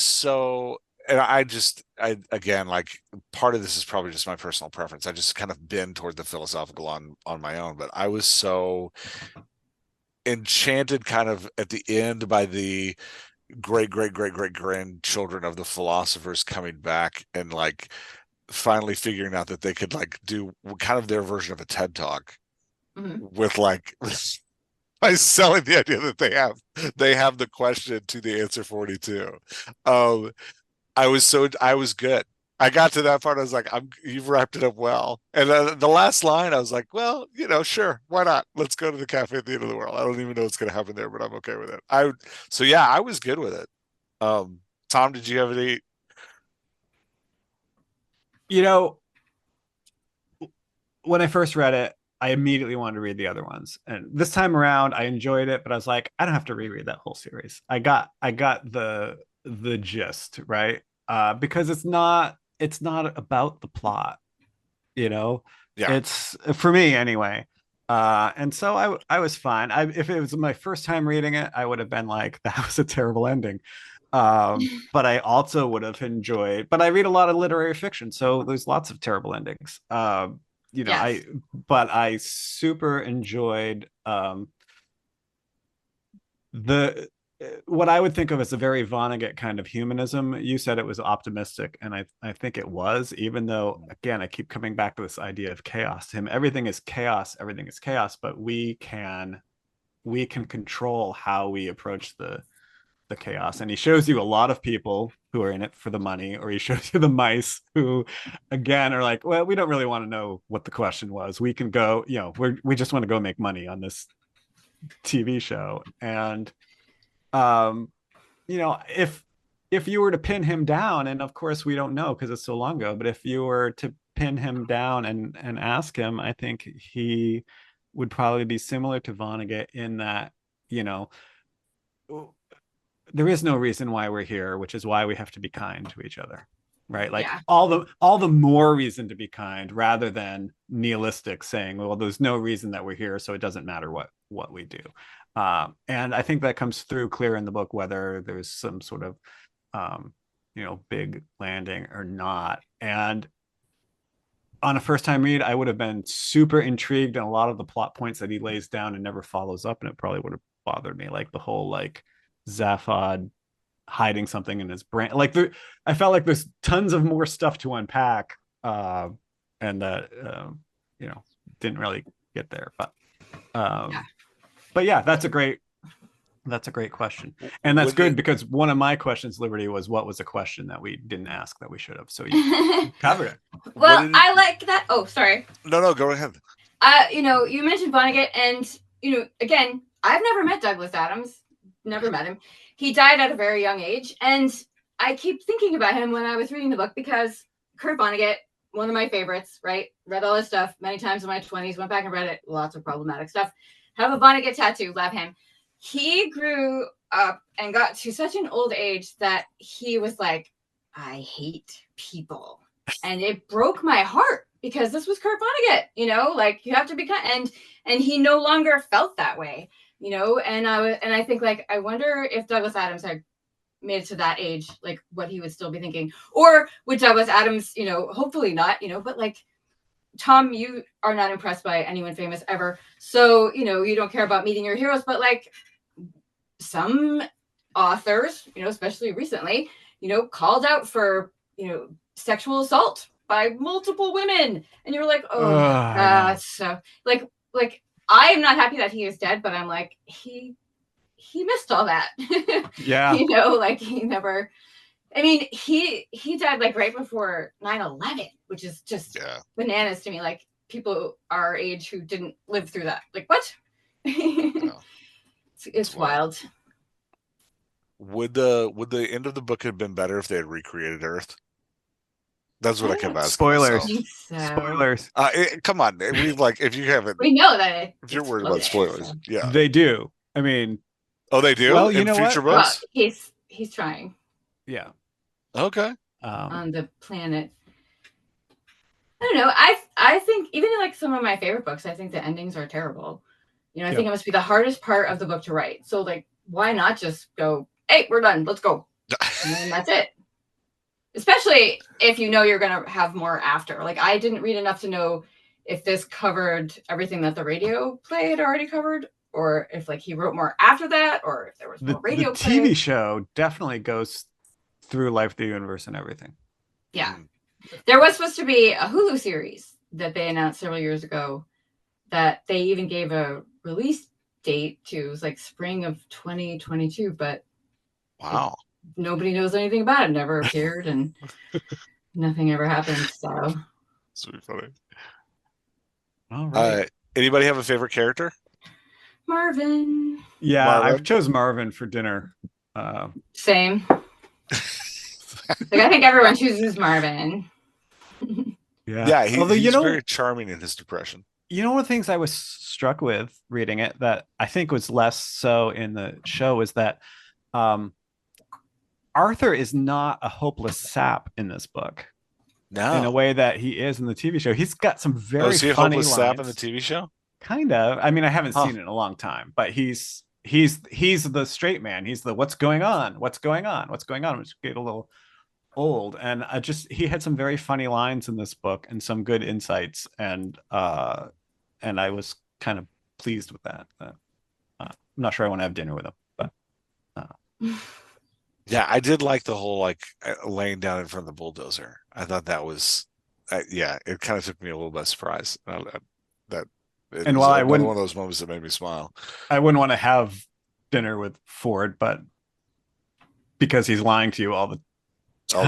so, and I again, like, part of this is probably just my personal preference. I just kind of bend toward the philosophical on my own, but I was so enchanted kind of at the end by the great grandchildren of the philosophers coming back and like finally figuring out that they could like do kind of their version of a TED talk with like by selling the idea that they have the question to the answer 42. um I was good. I got to that part. I was like, you've wrapped it up well. And then the last line, I was like, well, sure, why not? Let's go to the cafe at the end of the world. I don't even know what's going to happen there, but I'm okay with it. So yeah, I was good with it. Tom, did you have any? You know, when I first read it, I immediately wanted to read the other ones. And this time around, I enjoyed it, but I was like, I don't have to reread that whole series. I got the gist, right? Because it's not about the plot, you know. Yeah. It's for me anyway. And so I was fine. If it was my first time reading it, I would have been like, that was a terrible ending. But I also would have enjoyed, but I read a lot of literary fiction, so there's lots of terrible endings. Yes. But I super enjoyed the what I would think of as a very Vonnegut kind of humanism. You said it was optimistic, and I think it was, even though again I keep coming back to this idea of chaos. To him, everything is chaos, but we can control how we approach the chaos. And he shows you a lot of people who are in it for the money, or he shows you the mice who again are like, well, we don't really want to know what the question was. We can go, we just want to go make money on this TV show. And if you were to pin him down, and of course we don't know because it's so long ago, but if you were to pin him down and ask him, I think he would probably be similar to Vonnegut in that, you know, there is no reason why we're here, which is why we have to be kind to each other, right? Like Yeah. all the more reason to be kind, rather than nihilistic saying, well, there's no reason that we're here, so it doesn't matter what we do. And I think that comes through clear in the book, whether there's some sort of big landing or not. And on a first time read, I would have been super intrigued, and a lot of the plot points that he lays down and never follows up, and it probably would have bothered me, like the whole like Zaphod hiding something in his brain. I felt like there's tons of more stuff to unpack, and that didn't really get there. But yeah, that's a great question, and that's good because one of my questions, Liberty, was what was a question that we didn't ask that we should have. So you covered it. Well, I like that. Oh, sorry. No, go ahead. You mentioned Vonnegut, and again, I've never met Douglas Adams. Never met him. He died at a very young age, and I keep thinking about him when I was reading the book because Kurt Vonnegut, one of my favorites, right? Read all his stuff many times in my 20s, went back and read it. Lots of problematic stuff. Have a Vonnegut tattoo. Love him. He grew up and got to such an old age that he was like, I hate people. And it broke my heart because this was Kurt Vonnegut, like you have to be kind. And he no longer felt that way, and I think like, I wonder if Douglas Adams had made it to that age, like what he would still be thinking, or would Douglas Adams, hopefully not, but like, Tom, you are not impressed by anyone famous ever. So, you don't care about meeting your heroes, but like some authors, especially recently, called out for, sexual assault by multiple women. And you're like, so like I'm not happy that he is dead, but I'm like, he missed all that. Yeah. Like he never, I mean, he died like right before 9/11, which is just bananas to me. Like people our age who didn't live through that. Like what? No. It's wild. Would the end of the book have been better if they had recreated Earth? That's what I I kept don't asking Spoilers. myself. think so. Spoilers. Come on, we like if you haven't, We know that if you're worried exploded, about spoilers, so. yeah. They do. I mean, Oh, they do well, you in know future what? Well, books. he's trying Yeah. Okay. on the planet. I don't know. I think even in like some of my favorite books, I think the endings are terrible. You know, I think it must be the hardest part of the book to write. So like, why not just go, hey, we're done, let's go, and then that's it. Especially if you know you're gonna have more after. Like, I didn't read enough to know if this covered everything that the radio play had already covered, or if like he wrote more after that, or if there was more radio the play. TV show definitely goes through Life, the Universe, and everything. Yeah. There was supposed to be a Hulu series that they announced several years ago that they even gave a release date to. It was like spring of 2022, but Wow. nobody knows anything about it. Never appeared, and nothing ever happened. So It's really funny. All right. Anybody have a favorite character? Marvin. Yeah, Marvin? I've chose Marvin for dinner. Same. Like, I think everyone chooses Marvin. Yeah. Although he's very charming in his depression. You know, one of the things I was struck with reading it that I think was less so in the show is that Arthur is not a hopeless sap in this book. No. In a way that he is in the TV show. He's got some very is he funny a hopeless lines. sap in the TV show? Kind of. I mean, I haven't seen it in a long time, but he's the straight man. He's the what's going on, which get a little old. And he had some very funny lines in this book and some good insights, and I was kind of pleased with that. I'm not sure I want to have dinner with him, but yeah, I did like the whole like laying down in front of the bulldozer. I thought that was it kind of took me a little by surprise. And while one of those moments that made me smile. I wouldn't want to have dinner with Ford, but because he's lying to you all the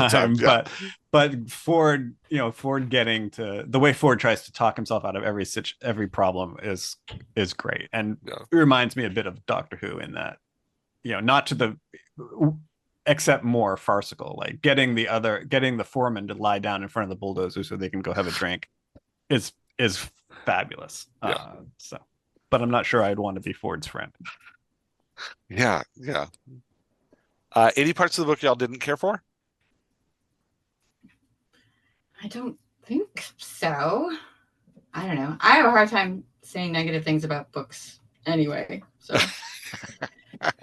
time. Yeah. But Ford, Ford getting to the way Ford tries to talk himself out of every problem is great, and it reminds me a bit of Doctor Who in that, not to the except more farcical, like getting the foreman to lie down in front of the bulldozer so they can go have a drink is fabulous. Yeah. But I'm not sure I'd want to be Ford's friend. Yeah. Any parts of the book y'all didn't care for? I don't think so. I don't know. I have a hard time saying negative things about books anyway, so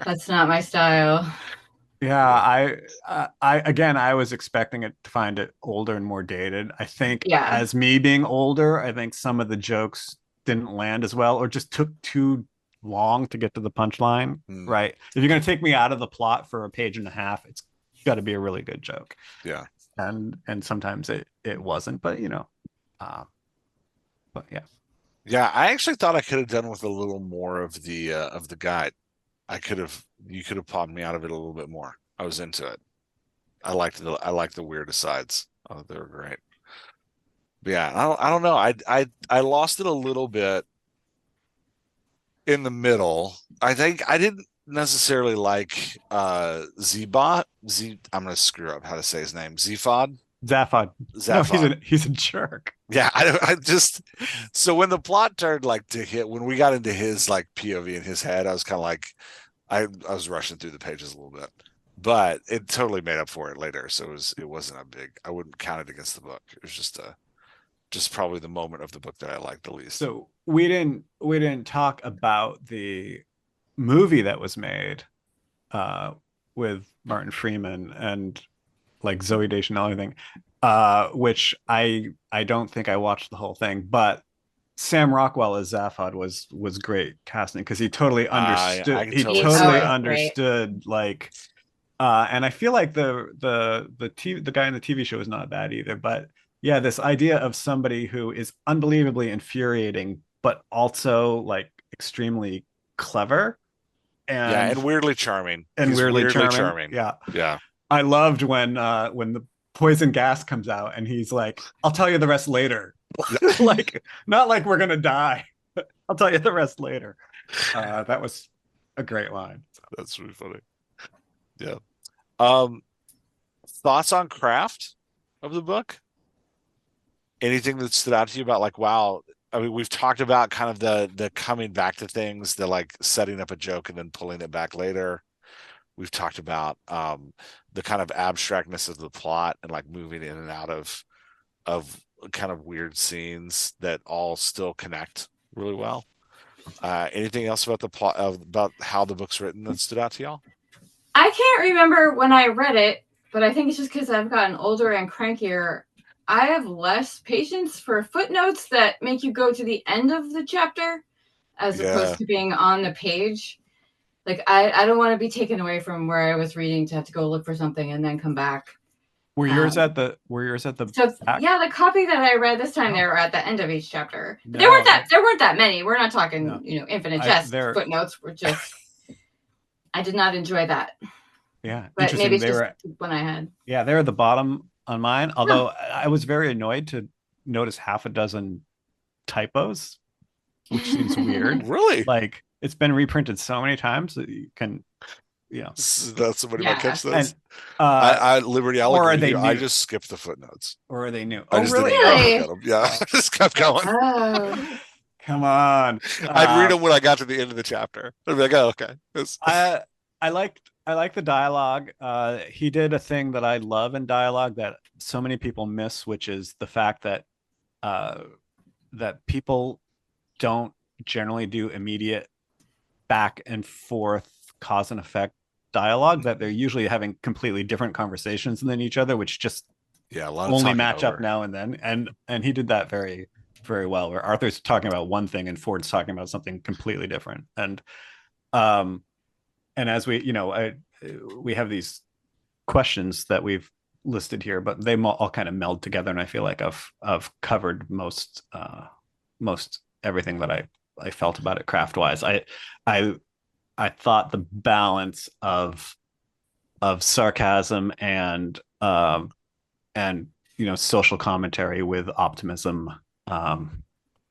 that's not my style. Yeah, I was expecting it to find it older and more dated. I think as me being older, I think some of the jokes didn't land as well, or just took too long to get to the punchline. Right? If you're going to take me out of the plot for a page and a half, it's got to be a really good joke. Yeah. And sometimes it wasn't, but but yeah. Yeah, I actually thought I could have done with a little more of the guide. You could have popped me out of it a little bit more. I was into it. I liked the weird asides. Oh, they were great. But yeah, I don't know. I lost it a little bit in the middle. I think I didn't necessarily like Zbot. I'm gonna screw up how to say his name. Zaphod. No, he's a jerk. Yeah, so when the plot turned like to hit, when we got into his like POV in his head, I was kind of like, I was rushing through the pages a little bit, but it totally made up for it later. So it wasn't a big. I wouldn't count it against the book. It was just probably the moment of the book that I liked the least. So we didn't talk about the movie that was made with Martin Freeman and like Zooey Deschanel and everything, which I don't think I watched the whole thing, but Sam Rockwell as Zaphod was great casting because he totally understood. He totally understood like, and I feel like the guy in the TV show is not bad either. But yeah, this idea of somebody who is unbelievably infuriating, but also like extremely clever, and weirdly charming, and weirdly charming. Yeah. I loved when the poison gas comes out and he's like, "I'll tell you the rest later." Like, not like we're gonna die. I'll tell you the rest later. That was a great line. That's really funny. Yeah. Thoughts on craft of the book? Anything that stood out to you about like, wow, I mean, we've talked about kind of the coming back to things, the like setting up a joke and then pulling it back later. We've talked about the kind of abstractness of the plot and like moving in and out of kind of weird scenes that all still connect really well. Anything else about the plot about how the book's written that stood out to y'all? I can't remember when I read it, but I think it's just because I've gotten older and crankier. I have less patience for footnotes that make you go to the end of the chapter as Yeah. opposed to being on the page. Like I don't want to be taken away from where I was reading to have to go look for something and then come back. Were yours at the So back? yeah, the copy that I read this time, Oh. they were at the end of each chapter. But No, there weren't that many. We're not talking, no. infinite jest They're footnotes. We're just I did not enjoy that. yeah, But interesting. maybe it's just one I had. Yeah, they're at the bottom on mine. Although I was very annoyed to notice half a dozen typos, which seems weird. Really? Like it's been reprinted so many times that you can, That somebody might Yeah. catch this. and I Liberty, I'll or agree are with they you. I new? just skipped the footnotes. Or are they new? I Oh, just really? didn't even Really? look at them. Yeah, I just kept going. Oh. Come on. I'd read them when I got to the end of the chapter. I'd be like, oh, okay. I like the dialogue. He did a thing that I love in dialogue that so many people miss, which is the fact that that people don't generally do immediate back and forth cause and effect dialogue, that they're usually having completely different conversations than each other, which just Yeah, a lot of only talking match up over. now and then. And he did that very, very well, where Arthur's talking about one thing and Ford's talking about something completely different. Um and as we have these questions that we've listed here, but they all kind of meld together, and I feel like I've covered most everything that I felt about it craft wise. I I thought the balance of sarcasm and social commentary with optimism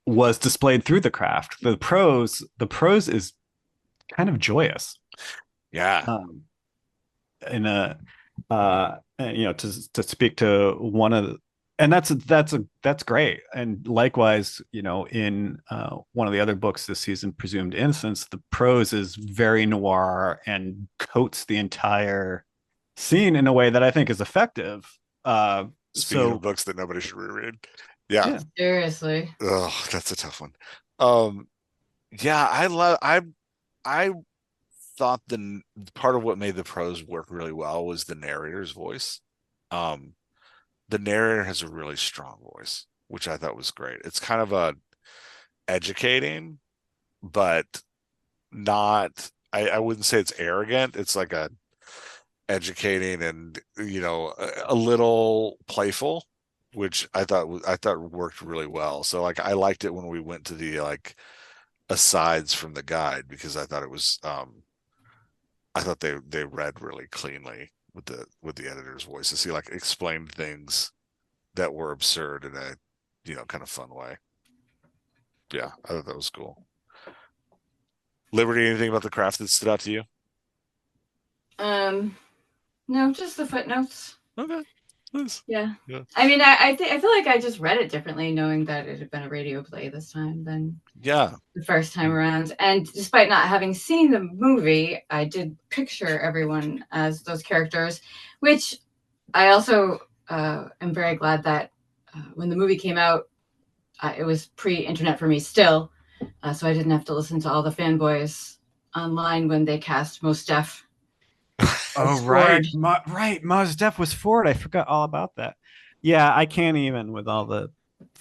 was displayed through the craft. The prose is kind of joyous. Yeah. In a to speak to one of the, and that's great. And likewise, in one of the other books this season, Presumed Innocence, the prose is very noir and coats the entire scene in a way that I think is effective. Speaking So of books that nobody should reread. Yeah. Seriously. Oh, that's a tough one. Yeah, I thought the part of what made the prose work really well was the narrator's voice. The narrator has a really strong voice, which I thought was great. It's kind of a educating, but not, I wouldn't say it's arrogant. It's like a educating and a little playful, which I thought worked really well. So like I liked it when we went to the like asides from the guide, because I thought they read really cleanly with the editor's voices. He like explained things that were absurd in a kind of fun way. Yeah, I thought that was cool. Liberty, anything about the craft that stood out to you? No, just the footnotes. Okay. Nice. Yeah. Yeah. I mean, I feel like I just read it differently, knowing that it had been a radio play this time than Yeah. the first time around. And despite not having seen the movie, I did picture everyone as those characters, which I also am very glad that when the movie came out, it was pre-internet for me still, so I didn't have to listen to all the fanboys online when they cast Mos Def. Oh, right. Right. Mos Def was Ford. I forgot all about that. Yeah, I can't even with all the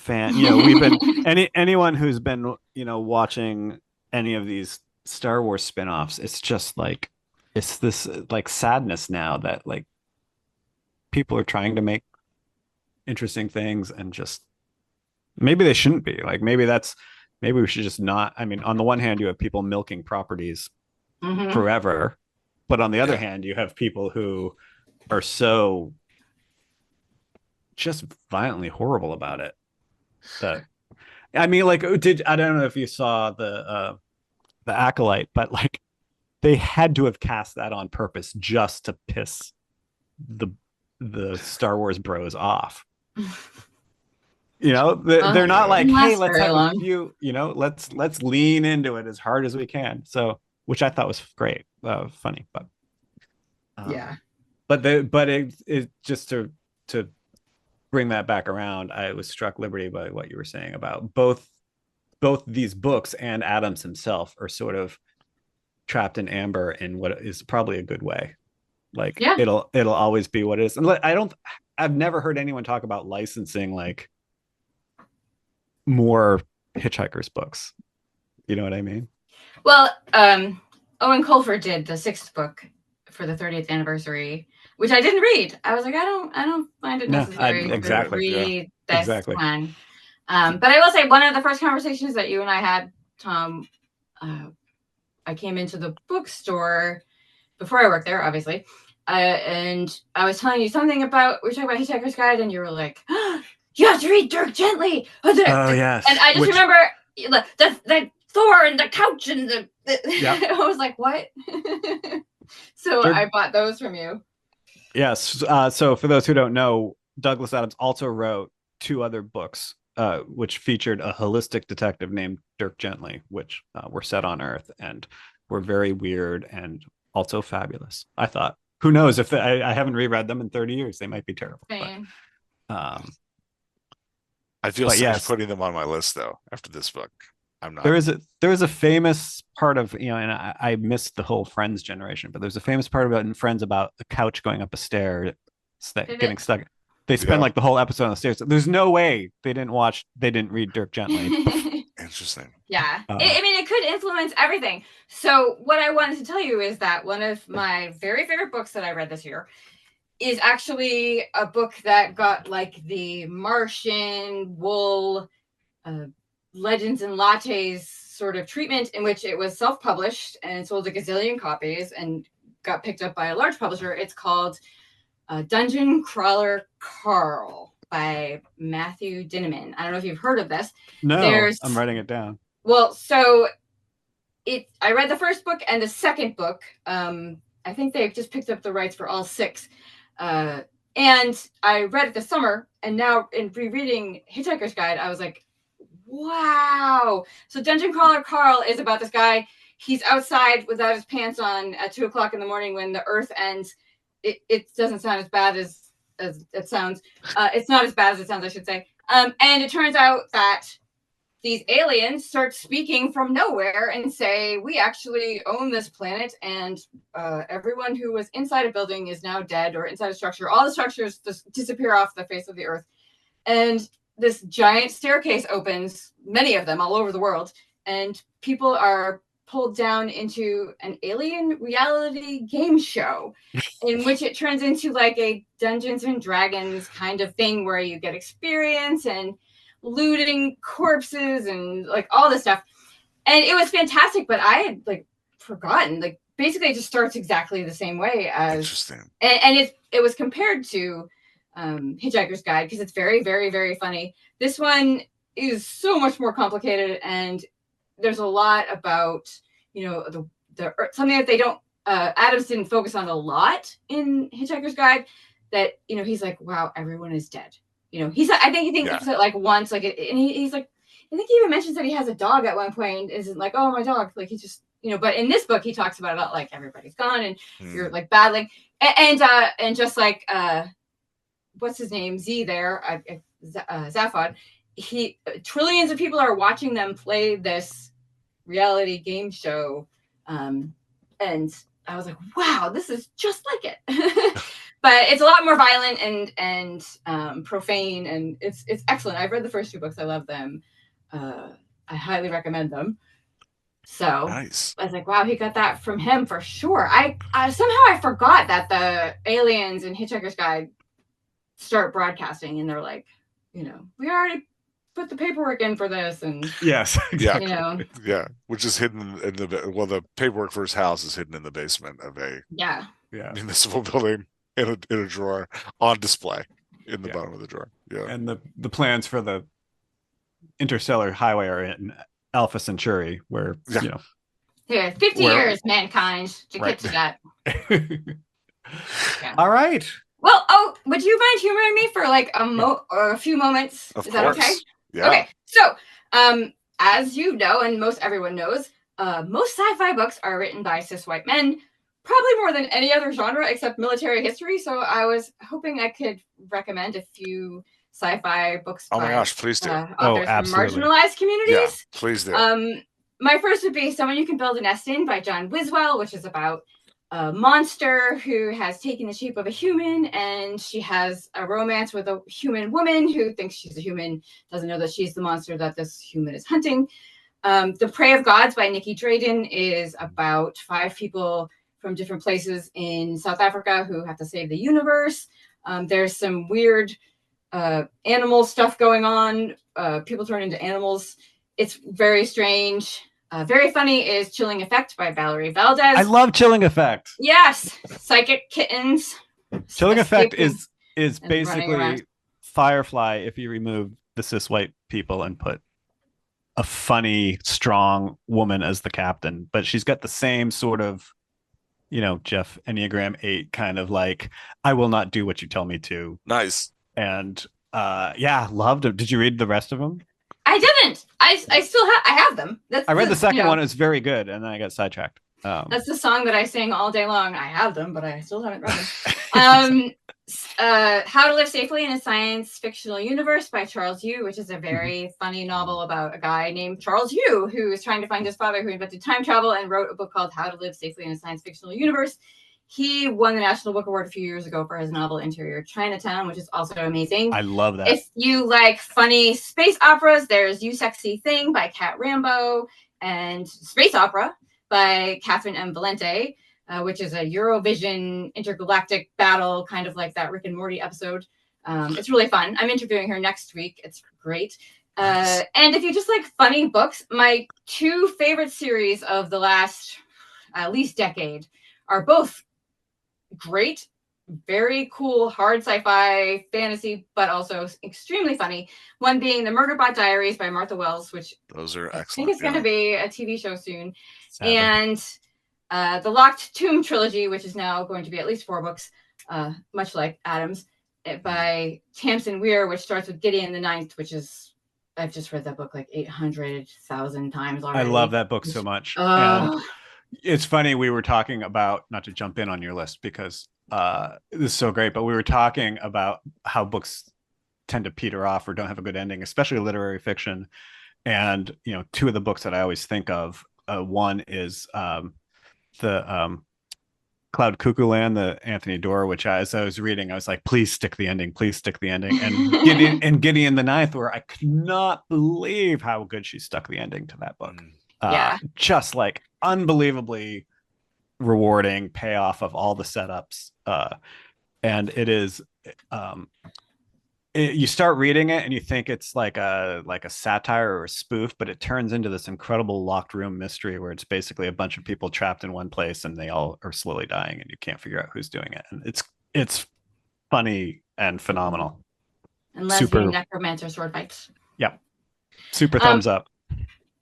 we've been anyone who's been, watching any of these Star Wars spin-offs, it's just like it's this like sadness now that like people are trying to make interesting things and just maybe they shouldn't be. Like maybe we should just not. I mean, on the one hand, you have people milking properties forever, but on the other hand, you have people who are so just violently horrible about it. That I mean, like, I don't know if you saw the Acolyte, but like they had to have cast that on purpose just to piss the Star Wars bros off. they're not like, didn't hey, last let's very have a long. few, let's lean into it as hard as we can. So, which I thought was great, funny, but Yeah. but it just to bring that back around, I was struck, Liberty, by what you were saying about both these books, and Adams himself are sort of trapped in amber in what is probably a good way. Like Yeah. it'll always be what it is. And I've never heard anyone talk about licensing like more Hitchhiker's books. You know what I mean? Well, Owen Colfer did the 6th book for the 30th anniversary, which I didn't read. I was like, I don't find it necessary to read this one. But I will say, one of the first conversations that you and I had, Tom, I came into the bookstore before I worked there, obviously, and I was telling you something about, we were talking about Hitchhiker's Guide, and you were like, oh, you have to read Dirk Gently. Oh, yes. And I just remember the Thor and the couch and the I was like, what? So I bought those from you. Yes. So for those who don't know, Douglas Adams also wrote 2 other books, which featured a holistic detective named Dirk Gently, which were set on Earth and were very weird and also fabulous, I thought. Who knows if I haven't reread them in 30 years. They might be terrible. But, I feel strange putting them on my list, though, after this book. I'm not. There is a famous part of, and I missed the whole Friends generation, but there's a famous part about in Friends about a couch going up a stair, getting stuck. They spend like the whole episode on the stairs. There's no way they didn't read Dirk Gently. Interesting. Yeah. I mean, it could influence everything. So what I wanted to tell you is that one of my very favorite books that I read this year is actually a book that got like the Martian wool legends and lattes sort of treatment, in which it was self-published and sold a gazillion copies and got picked up by a large publisher. It's called Dungeon Crawler Carl by Matthew Dinniman. I don't know if you've heard of this. No, I'm writing it down. Well, so I read the first book and the second book. I think they just picked up the rights for all 6. And I read it this summer, and now in rereading Hitchhiker's Guide, I was like, wow. So Dungeon Crawler Carl is about this guy. He's outside without his pants on at 2:00 in the morning when the earth ends. It doesn't sound as bad as it sounds. It's not as bad as it sounds, I should say. And it turns out that these aliens start speaking from nowhere and say, we actually own this planet, and everyone who was inside a building is now dead, or inside a structure. All the structures just disappear off the face of the earth. And this giant staircase opens, many of them all over the world, and people are pulled down into an alien reality game show in which it turns into like a Dungeons and Dragons kind of thing where you get experience and looting corpses and like all this stuff. And it was fantastic, but I had like forgotten, like basically it just starts exactly the same way as Interesting. And it was compared to Hitchhiker's Guide because it's very, very, very funny. This one is so much more complicated, and there's a lot about, the something that they don't Adams didn't focus on a lot in Hitchhiker's Guide, that he's like, wow, everyone is dead. He's I think he thinks it like once, like and he's like, I think he even mentions that he has a dog at one point. Isn't like, oh, my dog, like he just but in this book he talks about like everybody's gone and you're like battling and just like what's his name, Z there, Zaphod, trillions of people are watching them play this reality game show, and I was like, wow, this is just like it. But it's a lot more violent and profane, and it's excellent. I've read the first 2 books. I love them. I highly recommend them. So nice. I was like, wow, he got that from him for sure. I somehow I forgot that the aliens in Hitchhiker's Guide start broadcasting, and they're like, we already put the paperwork in for this, and yes, exactly. Which is hidden in the paperwork for his house is hidden in the basement of a municipal building in a drawer on display in the bottom of the drawer. Yeah, and the plans for the interstellar highway are in Alpha Centauri, where 50 years mankind to get to that. All right. Well, would you mind humoring me for like or a few moments? Of Is course. that okay? Yeah. Okay. So, as you know, and most everyone knows, most sci-fi books are written by cis white men, probably more than any other genre except military history. So I was hoping I could recommend a few sci-fi books Oh my by gosh, please do. authors from absolutely. marginalized communities. Yeah, please do. My first would be Someone You Can Build a Nest In by John Wiswell, which is about a monster who has taken the shape of a human, and she has a romance with a human woman who thinks she's a human, doesn't know that she's the monster that this human is hunting. The Prey of Gods by Nikki Drayden is about 5 people from different places in South Africa who have to save the universe. There's some weird animal stuff going on. People turn into animals. It's very strange. Very funny is Chilling Effect by Valerie Valdez. I love Chilling Effect. Yes, psychic kittens. Chilling Effect is basically Firefly if you remove the cis white people and put a funny, strong woman as the captain. But she's got the same sort of, Jeff, Enneagram 8 kind of like, I will not do what you tell me to. Nice. And loved it. Did you read the rest of them? I didn't. I still have them. I read the second one. It was very good, and then I got sidetracked. That's the song that I sing all day long. I have them, but I still haven't read them. How to Live Safely in a Science Fictional Universe by Charles Yu, which is a very funny novel about a guy named Charles Yu who is trying to find his father who invented time travel and wrote a book called How to Live Safely in a Science Fictional Universe. He won the National Book Award a few years ago for his novel Interior Chinatown, which is also amazing. I love that. If you like funny space operas, there's You Sexy Thing by Kat Rambo and Space Opera by Catherine M. Valente, which is a Eurovision intergalactic battle, kind of like that Rick and Morty episode. It's really fun. I'm interviewing her next week. It's great. Nice. And if you just like funny books, my 2 favorite series of the last at least decade are both great, very cool, hard sci-fi fantasy, but also extremely funny. One being The Murderbot Diaries by Martha Wells, which those are excellent. I think it's going to be a TV show soon. And the Locked Tomb trilogy, which is now going to be at least 4 books, much like Adams, by Tamsin Weir, which starts with Gideon the Ninth, which is, I've just read that book like 800,000 times already. I love that book so much. And it's funny, we were talking about, not to jump in on your list because this is so great, but we were talking about how books tend to peter off or don't have a good ending, especially literary fiction. And 2 of the books that I always think of, one is the Cloud Cuckoo Land, the Anthony Doerr, which as I was reading, I was like, please stick the ending, please stick the ending. And Gideon the Ninth, where I could not believe how good she stuck the ending to that book. Just like unbelievably rewarding payoff of all the setups. And it is, you start reading it and you think it's like a satire or a spoof, but it turns into this incredible locked room mystery where it's basically a bunch of people trapped in one place and they all are slowly dying and you can't figure out who's doing it. And it's funny and phenomenal. And lesbian necromancer sword fights. Yeah. Super thumbs up.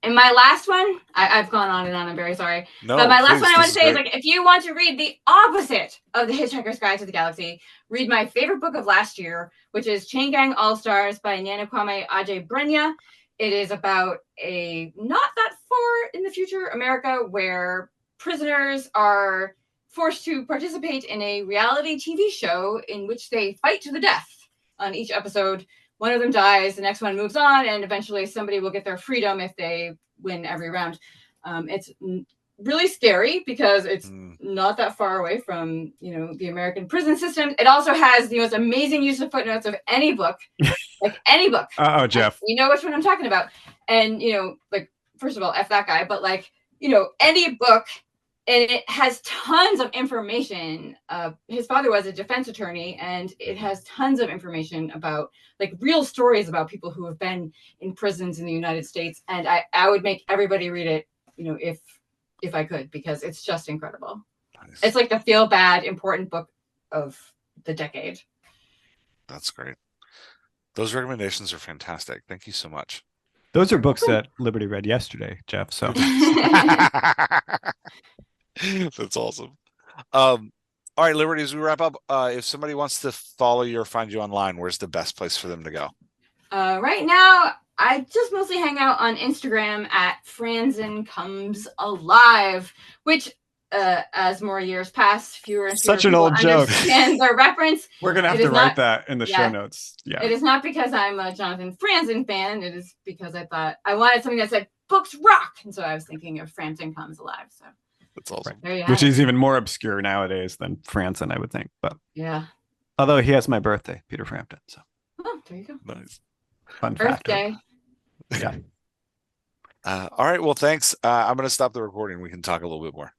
And my last one, I've gone on and on, I'm very sorry. No, but my last please, one I want to say is like, if you want to read the opposite of The Hitchhiker's Guide to the Galaxy, read my favorite book of last year, which is Chain Gang All-Stars by Nanakwame Adjei-Brenyah. It is about a not that far in the future America where prisoners are forced to participate in a reality TV show in which they fight to the death on each episode. One of them dies, the next one moves on, and eventually somebody will get their freedom if they win every round. It's really scary because it's not that far away from, the American prison system. It also has the most amazing use of footnotes of any book, like any book. Oh, Jeff. You know which one I'm talking about. And, first of all, F that guy, but any book, and it has tons of information. His father was a defense attorney, and it has tons of information about real stories about people who have been in prisons in the United States. And I would make everybody read it, if I could, because it's just incredible. Nice. It's like the feel bad, important book of the decade. That's great. Those recommendations are fantastic. Thank you so much. Those are books that Liberty read yesterday, Jeff. So that's awesome. All right, Liberty, as we wrap up, if somebody wants to follow you or find you online, where's the best place for them to go? Right now, I just mostly hang out on Instagram at Franzen Comes Alive, which, as more years pass, fewer and fewer Such an people old joke. understand the reference. We're gonna have It to is write not- that in the show notes. Yeah. It is not because I'm a Jonathan Franzen fan. It is because I thought I wanted something that said books rock, and so I was thinking of Franzen Comes Alive. So That's awesome. there you have Which it. is even more obscure nowadays than Franzen, I would think. But Yeah. although he has my birthday, Peter Frampton. So Oh, there you go. Nice. fun fact. Birthday. Yeah. All right. Well, thanks. I'm going to stop the recording. We can talk a little bit more.